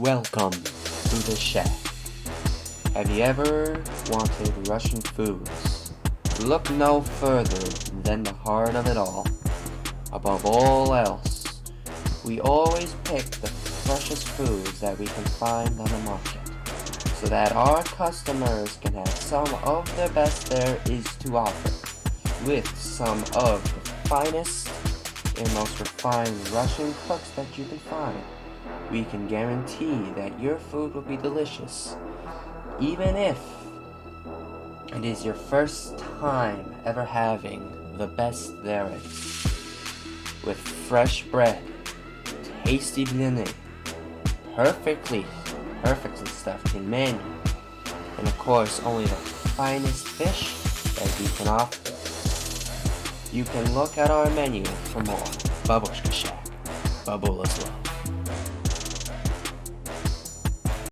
Welcome to the shack. Have you ever wanted Russian foods? Look no further than the heart of it all. Above all else, we always pick the freshest foods that we can find on the market, so that our customers can have some of the best there is to offer, with some of the finest and most refined Russian cooks that you can find. We can guarantee that your food will be delicious, even if it is your first time ever having the best there is. With fresh bread, tasty blini, perfectly stuffed in menu, and of course only the finest fish that we can offer. You can look at our menu for more. Babushka Shack. Babula's Love.